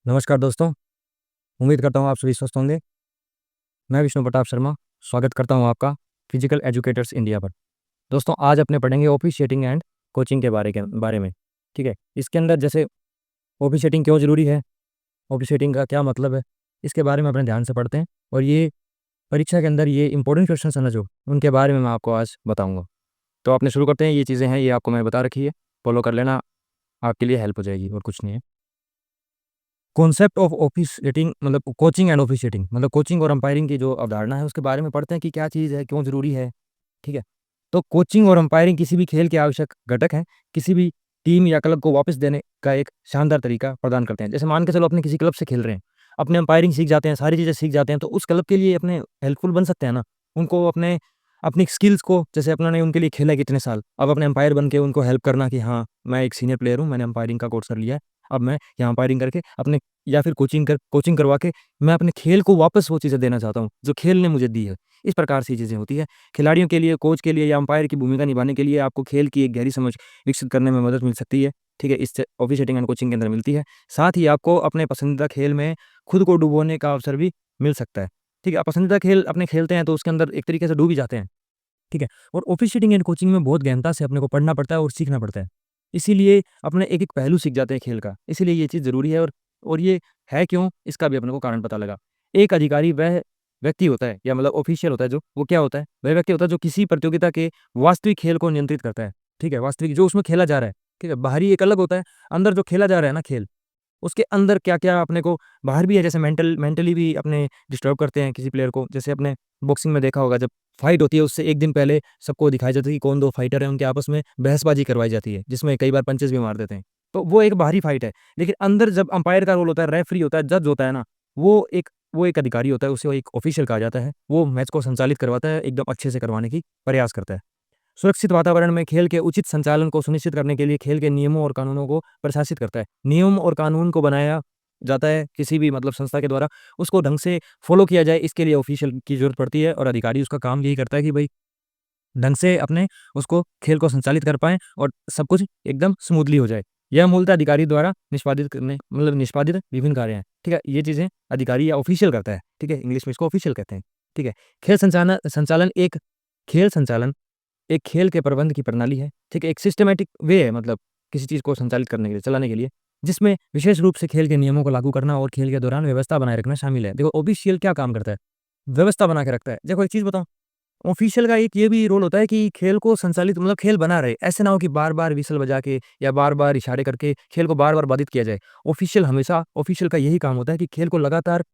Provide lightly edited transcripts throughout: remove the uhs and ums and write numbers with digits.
नमस्कार दोस्तों। उम्मीद करता हूँ आप सभी स्वस्थ होंगे। मैं विष्णु प्रताप शर्मा स्वागत करता हूँ आपका फिजिकल एजुकेटर्स इंडिया पर। दोस्तों, आज अपने पढ़ेंगे ऑफिशिएटिंग एंड कोचिंग के बारे में। ठीक है, इसके अंदर जैसे ऑफिशिएटिंग क्यों ज़रूरी है, ऑफिशिएटिंग का क्या मतलब है, इसके बारे में अपने ध्यान से पढ़ते हैं। और ये परीक्षा के अंदर ये इंपॉर्टेंट क्वेश्चन है ना, जो उनके बारे में मैं आपको आज बताऊँगा। तो आपने शुरू करते हैं। ये चीज़ें हैं, ये आपको मैं बता रखी है, फॉलो कर लेना, आपके लिए हेल्प हो जाएगी और कुछ नहीं है। कॉन्सेप्ट ऑफ ऑफिशिएटिंग मतलब कोचिंग एंड ऑफिशिएटिंग मतलब कोचिंग और अंपायरिंग की जो अवधारणा है उसके बारे में पढ़ते हैं कि क्या चीज़ है, क्यों ज़रूरी है। ठीक है, तो कोचिंग और अंपायरिंग किसी भी खेल के आवश्यक घटक हैं। किसी भी टीम या क्लब को वापस देने का एक शानदार तरीका प्रदान करते हैं। जैसे मान के चलो अपने किसी क्लब से खेल रहे हैं, अपने अंपायरिंग सीख जाते हैं, सारी चीज़ें सीख जाते हैं, तो उस क्लब के लिए अपने हेल्पफुल बन सकते हैं ना। उनको अपने अपनी स्किल्स को, जैसे अपने उनके लिए खेला है कितने साल, अब अपने अंपायर बन के उनको हेल्प करना कि हाँ, मैं एक सीनियर प्लेयर हूँ, मैंने अंपायरिंग का कोर्स कर लिया है, अब मैं यहाँ अंपायरिंग करके अपने या फिर कोचिंग करवा के मैं अपने खेल को वापस वो चीज़ें देना चाहता हूँ जो खेल ने मुझे दी है। इस प्रकार से चीज़ें होती है। खिलाड़ियों के लिए, कोच के लिए या अंपायर की भूमिका निभाने के लिए आपको खेल की एक गहरी समझ विकसित करने में मदद मिल सकती है। ठीक है, इससे ऑफिशिएटिंग एंड कोचिंग के अंदर मिलती है। साथ ही आपको अपने पसंदीदा खेल में खुद को डुबोने का अवसर भी मिल सकता है। ठीक है, आप पसंदीदा खेल अपने खेलते हैं तो उसके अंदर एक तरीके से डूब ही जाते हैं। ठीक है, और ऑफिशिएटिंग एंड कोचिंग में बहुत गहनता से अपने को पढ़ना पड़ता है और सीखना पड़ता है। इसीलिए अपने एक-एक पहलू सीख जाते हैं खेल का। इसीलिए ये चीज़ ज़रूरी है। और ये है क्यों, इसका भी अपने को कारण पता लगा। एक अधिकारी वह व्यक्ति होता है या मतलब ऑफिशियल होता है जो, वो क्या होता है? वह व्यक्ति होता है जो किसी प्रतियोगिता के वास्तविक खेल को नियंत्रित करता है। ठीक है, वास्तविक जो उसमें खेला जा रहा है। ठीक है, बाहरी एक अलग होता है, अंदर जो खेला जा रहा है ना खेल, उसके अंदर क्या-क्या अपने को बाहर भी है, जैसे मेंटली भी अपने डिस्टर्ब करते हैं किसी प्लेयर को। जैसे आपने बॉक्सिंग में देखा होगा, जब फाइट होती है उससे 1 दिन पहले सबको दिखाया जाता है कि कौन 2 फाइटर हैं, उनके आपस में बहसबाजी करवाई जाती है, जिसमें कई बार पंचेस भी मार देते हैं। तो वो एक बाहरी फाइट है। लेकिन अंदर जब अंपायर का रोल होता है, रेफरी होता है, जज होता है ना, वो एक अधिकारी होता है, उसे एक ऑफिशियल कहा जाता है। वो मैच को संचालित करवाता है, एकदम अच्छे से करवाने की प्रयास करता है। सुरक्षित वातावरण में खेल के उचित संचालन को सुनिश्चित करने के लिए खेल के नियमों और कानूनों को प्रशासित करता है। नियम और कानून को बनाया जाता है किसी भी मतलब संस्था के द्वारा, उसको ढंग से फ़ॉलो किया जाए, इसके लिए ऑफ़िशियल की ज़रूरत पड़ती है। और अधिकारी उसका काम यही करता है कि भई ढंग से अपने उसको खेल को संचालित कर पाएँ और सब कुछ एकदम स्मूथली हो जाए। यह मूलतः अधिकारी द्वारा निष्पादित विभिन्न कार्य हैं। ठीक है? ये चीज़ें अधिकारी या ऑफ़िशियल करता है। ठीक है? इंग्लिश में इसको ऑफ़िशियल कहते हैं। ठीक है? खेल संचालन एक खेल के प्रबंध की प्रणाली है। ठीक है? एक सिस्टमैटिक वे है, मतलब किसी चीज़ को संचालित करने के लिए, चलाने के लिए, जिसमें विशेष रूप से खेल के नियमों को लागू करना और खेल के दौरान व्यवस्था बनाए रखना शामिल है। देखो, ऑफ़िशियल क्या काम करता है? व्यवस्था बना के रखता है। देखो, एक चीज़ बताऊँ, ऑफ़िशियल का एक ये भी रोल होता है कि खेल को संचालित मतलब खेल बना रहे। ऐसे ना हो कि बार-बार व्हिसल बजा के या बार-बार इशारे करके खेल को बार-बार बाधित किया जाए। ऑफ़िशियल का यही काम होता है कि खेल को लगातार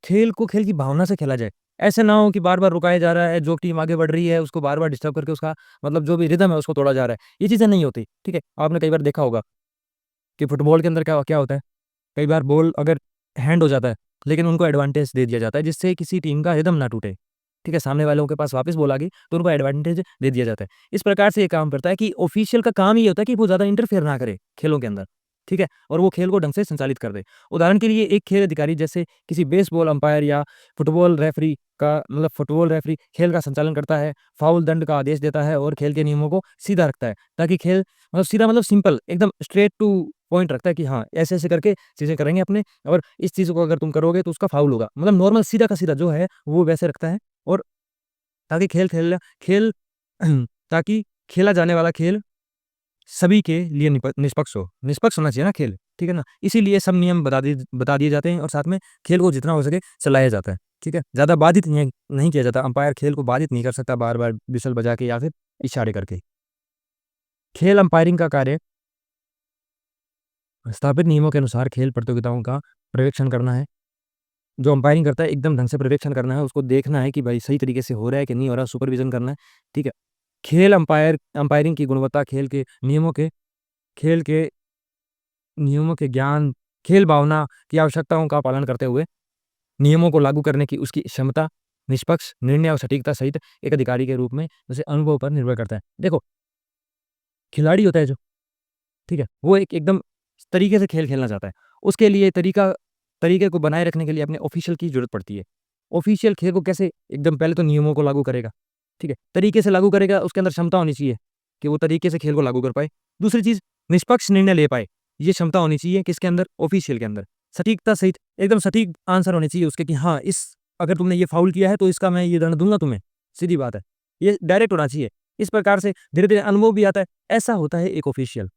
खेल की भावना से खेला जाए। ऐसे ना हो कि बार-बार रुकाया जा रहा है, जो टीम आगे बढ़ रही है उसको बार-बार डिस्टर्ब करके उसका मतलब जो भी रिदम है उसको तोड़ा जा रहा है। ये चीज़ें नहीं होती, ठीक है? आपने कई बार देखा होगा कि फुटबॉल के अंदर क्या क्या होता है, कई बार बॉल अगर हैंड हो जाता है, लेकिन उनको एडवांटेज दे दिया जाता है जिससे किसी टीम का रिदम ना टूटे। ठीक है? सामने वालों के पास वापस बॉल आ गई तो उनको एडवांटेज दे दिया जाता है। इस प्रकार से ये काम करता है कि ऑफ़िशियल का काम ये होता है कि वो ज़्यादा इंटरफेयर ना करे खेलों के अंदर। ठीक है? और वो खेल को ढंग से संचालित कर दे। उदाहरण के लिए एक खेल अधिकारी जैसे किसी बेसबॉल अंपायर या फुटबॉल रेफरी खेल का संचालन करता है, फाउल दंड का आदेश देता है और खेल के नियमों को सीधा रखता है, ताकि खेल मतलब सीधा मतलब सिंपल एकदम स्ट्रेट टू पॉइंट रखता है कि हाँ, ऐसे-ऐसे करके चीज़ें करेंगे अपने, और इस चीज़ को अगर तुम करोगे तो उसका फाउल होगा। मतलब नॉर्मल सीधा का सीधा जो है वो वैसे रखता है। और ताकि खेल ताकि खेला जाने वाला खेल सभी के लिए निष्पक्ष हो। निष्पक्ष होना चाहिए ना खेल, ठीक है ना? इसीलिए सब नियम बता दिए जाते हैं और साथ में खेल को जितना हो सके चलाया जाता है, ठीक है? ज़्यादा बाधित नहीं किया जाता। अंपायर खेल को बाधित नहीं कर सकता बार-बार व्हिसल बजा के या फिर इशारे करके। खेल अंपायरिंग का कार्य स्थापित नियमों के अनुसार खेल प्रतियोगिताओं का पर्यवेक्षण करना है। जो अंपायरिंग करता है एकदम ढंग से पर्यवेक्षण करना है, उसको देखना है कि भाई सही तरीके से हो रहा है कि नहीं हो रहा, सुपरविज़न करना है, ठीक है? अंपायरिंग की गुणवत्ता खेल के नियमों के ज्ञान, खेल भावना की आवश्यकताओं का पालन करते हुए नियमों को लागू करने की उसकी क्षमता, निष्पक्ष निर्णय और सटीकता सहित एक अधिकारी के रूप में जैसे अनुभव पर निर्भर करता है। देखो, खिलाड़ी होता है जो, ठीक है? वो एक एकदम तरीके से खेल खेलना चाहता है। उसके लिए तरीके को बनाए रखने के लिए अपने ऑफ़िशियल की ज़रूरत पड़ती है। ऑफ़िशियल खेल को कैसे एकदम पहले तो नियमों को लागू करेगा, ठीक है? तरीके से लागू करेगा, उसके अंदर क्षमता होनी चाहिए कि वो तरीके से खेल को लागू कर पाए। दूसरी चीज़, निष्पक्ष निर्णय ले पाए, ये क्षमता होनी चाहिए किसके अंदर? ऑफ़िशियल के अंदर। सटीकता सहित एकदम सटीक आंसर होने चाहिए उसके कि हाँ, इस अगर तुमने ये फाउल किया है तो इसका मैं ये दंड दूंगा तुम्हें, सीधी बात है। ये डायरेक्ट होना चाहिए। इस प्रकार से धीरे-धीरे अनुभव भी आता है। ऐसा होता है एक ऑफिशियल।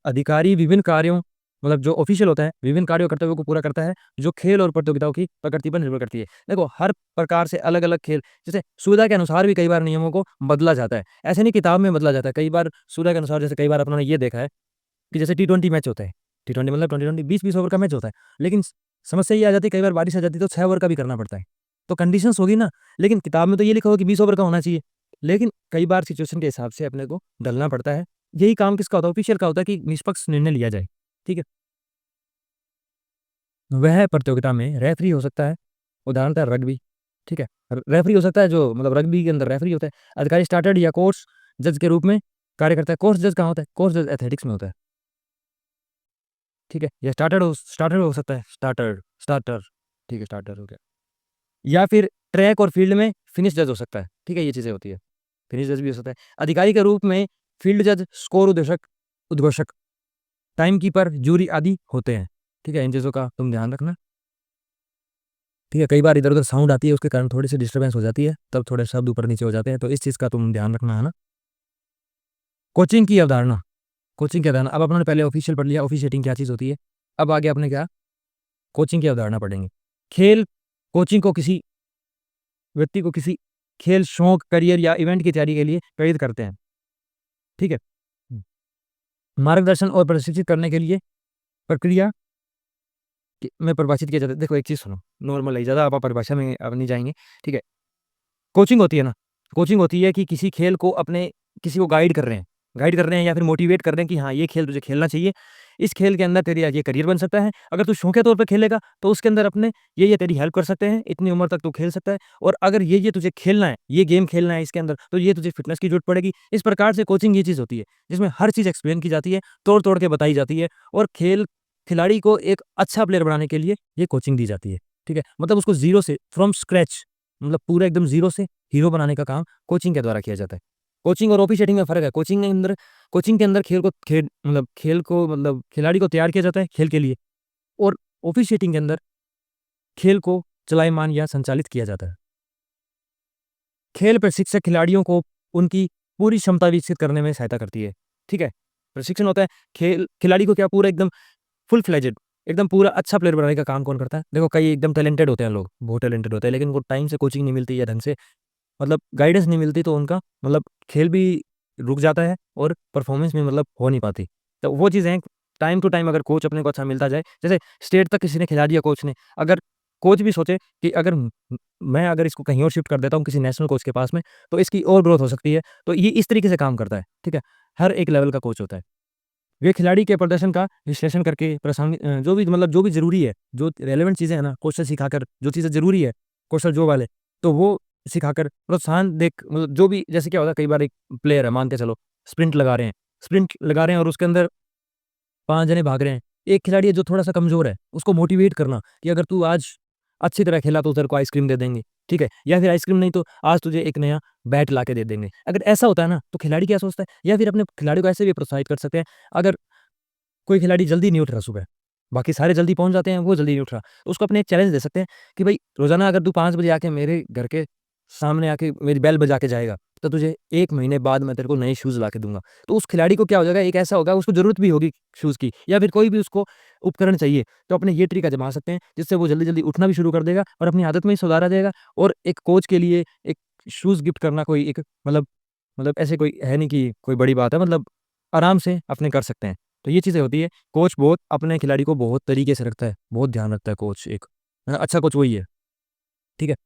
अधिकारी विभिन्न कार्यों मतलब जो ऑफिशियल होता है, विभिन्न कार्यों कर्तव्यों को पूरा करता है, जो खेल और प्रतियोगिताओं की प्रकृति पर निर्भर करती है। देखो, हर प्रकार से अलग-अलग खेल जैसे सुविधा के अनुसार भी कई बार नियमों को बदला जाता है। ऐसे नहीं किताब में बदला जाता है, कई बार सुविधा के अनुसार जैसे कई बार अपनों ने ये देखा है कि जैसे टी20 मैच होता है। टी20 मतलब 20-20 20-20 ओवर का मैच होता है। लेकिन समस्या ये आ जाती है कई बार बारिश आ जाती है तो 6 ओवर का भी करना पड़ता है। तो कंडीशंस होगी ना, लेकिन किताब में तो ये लिखा होगा कि 20 ओवर का होना चाहिए। लेकिन कई बार सिचुएशन के हिसाब से अपने को ढलना पड़ता है। यही काम किसका होता है? ऑफिशियल का होता है कि निष्पक्ष निर्णय लिया जाए। ठीक है? वह प्रतियोगिता में रेफरी हो सकता है, उदाहरणतः रग्बी, ठीक है? रेफरी हो सकता है जो मतलब रग्बी के अंदर रेफरी होता है। अधिकारी स्टार्टर या कोर्स जज के रूप में कार्य करता है। कोर्स जज कहाँ होता है? कोर्स जज एथलेटिक्स में होता है, ठीक है? या स्टार्टर हो सकता है, स्टार्टर, ठीक है, स्टार्टर हो गया। या फिर ट्रैक और फील्ड में फिनिश जज हो सकता है, ठीक है? ये चीज़ें होती है। फिनिश जज भी हो सकता है। अधिकारी के रूप में फील्ड जज, स्कोर उद्घोषक, टाइम कीपर, जूरी आदि होते हैं, ठीक है? इन चीज़ों का तुम ध्यान रखना। ठीक है, कई बार इधर-उधर साउंड आती है उसके कारण थोड़ी-सी डिस्टर्बेंस हो जाती है, तब थोड़े शब्द ऊपर-नीचे हो जाते हैं, तो इस चीज़ का तुम ध्यान रखना, है ना? कोचिंग की अवधारणा, कोचिंग की अवधारणा अब अपने पहले ऑफिशियल पढ़ लिया, ऑफिशिएटिंग क्या चीज़ होती है। अब आगे अपने क्या कोचिंग की अवधारणा पढ़ेंगे। खेल कोचिंग को किसी व्यक्ति को किसी खेल, शौक, करियर या इवेंट की तैयारी के लिए प्रेरित करते हैं, ठीक है? मार्गदर्शन और प्रशिक्षित करने के लिए प्रक्रिया में परिभाषित किया जाता है। देखो एक चीज़ सुनो, नॉर्मल है, ज़्यादा आप परिभाषा में अब नहीं जाएँगे, ठीक है? कोचिंग होती है ना, कोचिंग होती है कि किसी खेल को अपने किसी को गाइड कर रहे हैं या फिर मोटिवेट कर रहे हैं कि हाँ, ये खेल तुझे खेलना चाहिए। इस खेल के अंदर तेरी ये करियर बन सकता है। अगर तू शौकिया तौर पे खेलेगा तो उसके अंदर अपने ये तेरी हेल्प कर सकते हैं, इतनी उम्र तक तू खेल सकता है और अगर ये तुझे खेलना है, ये गेम खेलना है इसके अंदर, तो ये तुझे फ़िटनेस की ज़रूरत पड़ेगी। इस प्रकार से कोचिंग ये चीज़ होती है, जिसमें हर चीज़ एक्सप्लेन की जाती है, तोड़-तोड़ के बताई जाती है और खिलाड़ी को एक अच्छा प्लेयर बनाने के लिए ये कोचिंग दी जाती है, ठीक है? मतलब उसको ज़ीरो से फ्रॉम स्क्रैच मतलब पूरा एकदम ज़ीरो से हीरो बनाने का काम कोचिंग के द्वारा किया जाता है। कोचिंग और ऑफिशिएटिंग में फ़र्क है। कोचिंग के अंदर खेल को मतलब खिलाड़ी को तैयार किया जाता है खेल के लिए और ऑफिशिएटिंग के अंदर खेल को चलायमान या संचालित किया जाता है। खेल प्रशिक्षक खिलाड़ियों को उनकी पूरी क्षमता विकसित करने में सहायता करती है, ठीक है? प्रशिक्षण होता है खिलाड़ी को क्या पूरा एकदम फुल फ्लेजेड एकदम पूरा अच्छा प्लेयर बनाने का काम कौन करता है? देखो कई एकदम टैलेंटेड होते हैं लोग, बहुत टैलेंटेड होते हैं लेकिन उनको टाइम से कोचिंग नहीं मिलती या ढंग से मतलब गाइडेंस नहीं मिलती तो उनका मतलब खेल भी रुक जाता है और परफॉर्मेंस भी मतलब हो नहीं पाती। तो वो चीज़ें टाइम टू टाइम अगर कोच अपने को अच्छा मिलता जाए, जैसे स्टेट तक किसी ने खिला दिया कोच ने, अगर कोच भी सोचे कि मैं अगर इसको कहीं और शिफ्ट कर देता हूँ किसी नेशनल कोच के पास में, तो इसकी और ग्रोथ हो सकती है। तो ये इस तरीके से काम करता है, ठीक है? हर एक लेवल का कोच होता है। वे खिलाड़ी के प्रदर्शन का विश्लेषण करके जो भी ज़रूरी है, जो रेलेवेंट चीज़ें हैं ना, कौशल सिखाकर जो चीज़ें ज़रूरी है, कौशल जो वाले, तो वो सिखाकर प्रोत्साहन देक मतलब जो भी जैसे क्या होता है कई बार एक प्लेयर है मान के चलो, स्प्रिंट लगा रहे हैं और उसके अंदर 5 जने भाग रहे हैं। एक खिलाड़ी है जो थोड़ा-सा कमज़ोर है, उसको मोटिवेट करना कि अगर तू आज अच्छी तरह खेला तो तेरे को आइसक्रीम दे देंगे, ठीक है? या फिर आइसक्रीम नहीं तो आज तुझे एक नया बैट लाके दे देंगे। अगर ऐसा होता है ना, तो खिलाड़ी क्या सोचता है या फिर अपने खिलाड़ी को ऐसे भी प्रोत्साहित कर सकते हैं, अगर कोई खिलाड़ी जल्दी नहीं उठ रहा सुबह, बाकी सारे जल्दी पहुँच जाते हैं, वो जल्दी नहीं उठ रहा। तो उसको अपने एक चैलेंज दे सकते हैं कि भई रोज़ाना अगर तू 5 बजे आके मेरे घर के सामने आके मेरी बेल बजा के जाएगा, तो तुझे 1 महीने बाद मैं तेरे को नए शूज़ ला के दूँगा। तो उस खिलाड़ी को क्या हो जाएगा, एक ऐसा होगा उसको ज़रूरत भी होगी शूज़ की या फिर कोई भी उसको उपकरण चाहिए, तो अपने ये ट्रिक आज़मा सकते हैं, जिससे वो जल्दी-जल्दी उठना भी शुरू कर देगा और अपनी आदत में ही सुधार आ जाएगा और एक कोच के लिए एक शूज़ गिफ्ट करना कोई एक मतलब ऐसे कोई है नहीं कि कोई बड़ी बात है, मतलब आराम से अपने कर सकते हैं। तो ये चीज़ें होती है, कोच बहुत अपने खिलाड़ी को बहुत तरीके से रखता है, बहुत ध्यान रखता है कोच एक, अच्छा कोच वही है, ठीक है?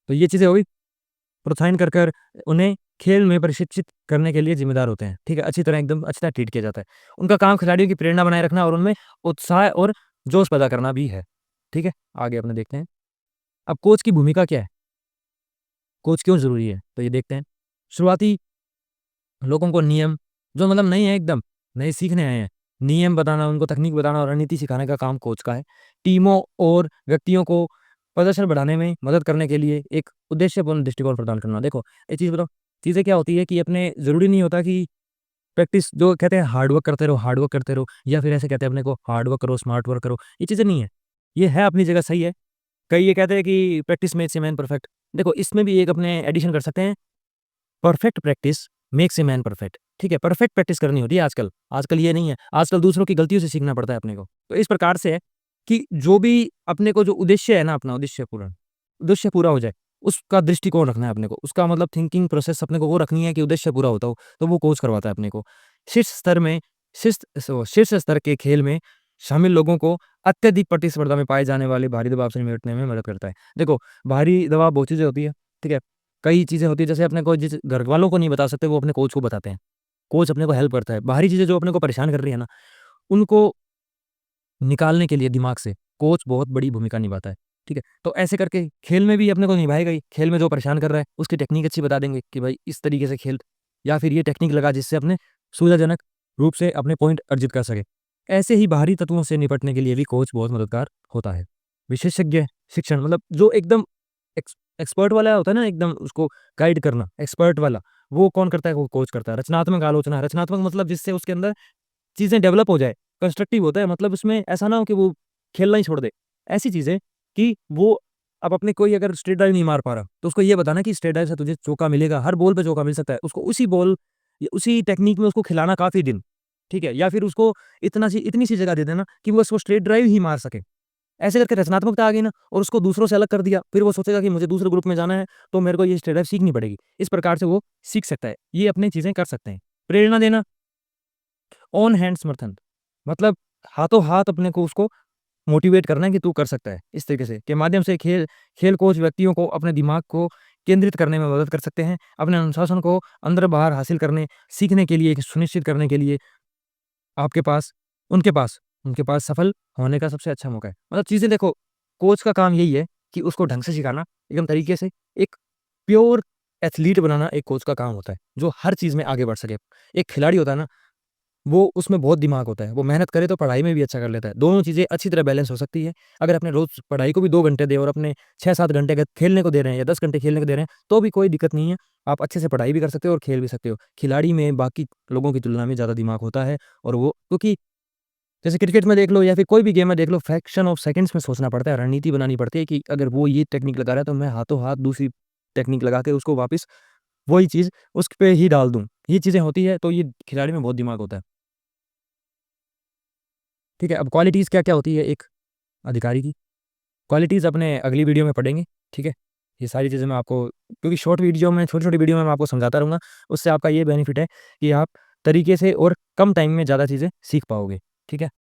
तो ये चीज़ें हो गई, प्रोत्साहन कर उन्हें खेल में प्रशिक्षित करने के लिए ज़िम्मेदार होते हैं, ठीक है? अच्छी तरह ट्रीट किया जाता है। उनका काम खिलाड़ियों की प्रेरणा बनाए रखना और उनमें उत्साह और जोश पैदा करना भी है, ठीक है? आगे अपने देखते हैं। अब कोच की भूमिका क्या है? कोच क्यों ज़रूरी है? तो ये देखते हैं। शुरुआती लोगों को नियम जो मतलब नए हैं एकदम, नए सीखने आए हैं, नियम बताना, उनको तकनीक बताना और रणनीति सिखाने का काम कोच का है। टीमों और व्यक्तियों को प्रदर्शन बढ़ाने में मदद करने के लिए एक उद्देश्यपूर्ण दृष्टिकोण प्रदान करना। देखो, एक चीज़ बताओ, चीज़ें क्या होती है कि अपने ज़रूरी नहीं होता कि प्रैक्टिस जो कहते हैं हार्ड वर्क करते रहो, हार्ड वर्क करते रहो, या फिर ऐसे कहते हैं अपने को हार्ड वर्क करो, स्मार्ट वर्क करो, ये चीज़ें नहीं है। ये है अपनी जगह सही है। कई ये कहते हैं कि practice makes a man perfect. देखो इसमें भी एक अपने एडिशन कर सकते हैं, perfect practice makes a man perfect. ठीक है, परफेक्ट प्रैक्टिस करनी होती है आजकल। आजकल ये नहीं है, आजकल दूसरों की गलतियों से सीखना पड़ता है अपने को। तो इस प्रकार से है कि जो भी अपने को जो उद्देश्य है ना, अपना उद्देश्य पूरा हो जाए, उसका दृष्टिकोण रखना है अपने को। उसका मतलब थिंकिंग प्रोसेस अपने को वो रखनी है कि उद्देश्य पूरा होता हो, तो वो कोच करवाता है अपने को। शीर्ष स्तर में शीर्ष स्तर के खेल में शामिल लोगों को अत्यधिक प्रतिस्पर्धा में पाए जाने वाले भारी दबाव से निपटने में मदद करता है। देखो, भारी दबाव बहुत चीज़ें होती है, ठीक है? कई चीज़ें होती है, जैसे अपने को जिस घरवालों को नहीं बता सकते, वो अपने कोच को बताते हैं। कोच अपने को हेल्प करता है। बाहरी चीज़ें जो अपने को परेशान कर रही है ना, उनको निकालने के लिए दिमाग से कोच बहुत बड़ी भूमिका निभाता है, ठीक है? तो ऐसे करके खेल में भी अपने को निभाएगा ही। खेल में जो परेशान कर रहा है, उसकी टेक्निक अच्छी बता देंगे कि भाई इस तरीके से खेल, या फिर ये टेक्निक लगा जिससे अपने सुविधाजनक रूप से अपने पॉइंट अर्जित कर सके। ऐसे ही बाहरी तत्वों से निपटने के लिए भी कोच बहुत मददगार होता है। विशेषज्ञ शिक्षण मतलब जो एकदम एक्सपर्ट वाला होता है ना, एकदम उसको गाइड करना, एक्सपर्ट वाला, वो कौन करता है? वो कोच करता है। रचनात्मक आलोचना, रचनात्मक मतलब जिससे उसके अंदर चीज़ें डेवलप हो जाए, कंस्ट्रक्टिव होता है, मतलब उसमें ऐसा ना हो कि वो खेलना ही छोड़ दे। ऐसी चीज़ें कि वो अब अपने कोई अगर स्ट्रेट ड्राइव नहीं मार पा रहा, तो उसको ये बताना कि स्ट्रेट ड्राइव से तुझे चौका मिलेगा, हर बॉल पे चौका मिल सकता है। उसको उसी बॉल या उसी टेक्नीक में उसको खिलाना काफ़ी दिन, ठीक है? या फिर उसको इतनी सी जगह दे देना कि वो उसको स्ट्रेट ड्राइव ही मार सके। ऐसे करके रचनात्मकता आ गई ना, और उसको दूसरों से अलग कर दिया, फिर वो सोचेगा कि मुझे दूसरे ग्रुप में जाना है, तो मेरे को ये स्ट्रेट ड्राइव सीखनी पड़ेगी। इस प्रकार से वो सीख सकता है। ये अपनी चीज़ें कर सकते हैं। प्रेरणा देना, ऑन हैंड समर्थन, मतलब हाथों हाथ अपने को उसको मोटिवेट करना है कि तू कर सकता है। इस तरीके से के माध्यम से खेल खेल कोच व्यक्तियों को अपने दिमाग को केंद्रित करने में मदद कर सकते हैं। अपने अनुशासन को अंदर-बाहर हासिल करने, सीखने के लिए, सुनिश्चित करने के लिए आपके पास उनके पास उनके पास सफल होने का सबसे अच्छा मौका है। मतलब चीज़ें देखो, कोच का काम यही है कि उसको ढंग से सिखाना, एकदम तरीके से एक प्योर एथलीट बनाना एक कोच का काम होता है, जो हर चीज़ में आगे बढ़ सके। एक खिलाड़ी होता है ना, वो उसमें बहुत दिमाग होता है, वो मेहनत करे तो पढ़ाई में भी अच्छा कर लेता है। दोनों चीज़ें अच्छी तरह बैलेंस हो सकती है। अगर अपने रोज़ पढ़ाई को भी 2 घंटे दें और अपने 6-7 घंटे अगर खेलने को दे रहे हैं या 10 घंटे खेलने को दे रहे हैं, तो भी कोई दिक्कत नहीं है। आप अच्छे से पढ़ाई भी कर सकते हो और खेल भी सकते हो। खिलाड़ी में बाकी लोगों की तुलना में ज़्यादा दिमाग होता है, और वो क्योंकि जैसे क्रिकेट में देख लो या फिर कोई भी गेम में देख लो, फ्रैक्शन ऑफ सेकंड्स में सोचना पड़ता है, रणनीति बनानी पड़ती है कि अगर वो ये टेक्निक लगा रहा है, तो मैं हाथों हाथ दूसरी टेक्निक लगा के उसको वापस वही चीज़ उस पे ही डाल दूँ। ये चीज़ें होती है, तो ये खिलाड़ी में बहुत दिमाग होता है। ठीक है, अब क्वालिटीज़ क्या-क्या होती है एक अधिकारी की? क्वालिटीज़ अपने अगली वीडियो में पढ़ेंगे, ठीक है? ये सारी चीज़ें मैं आपको, क्योंकि शॉर्ट वीडियो में, छोटी-छोटी वीडियो में मैं आपको समझाता रहूँगा, उससे आपका ये बेनिफिट है कि आप तरीके से और कम टाइम में ज़्यादा चीज़ें सीख पाओगे, ठीक है?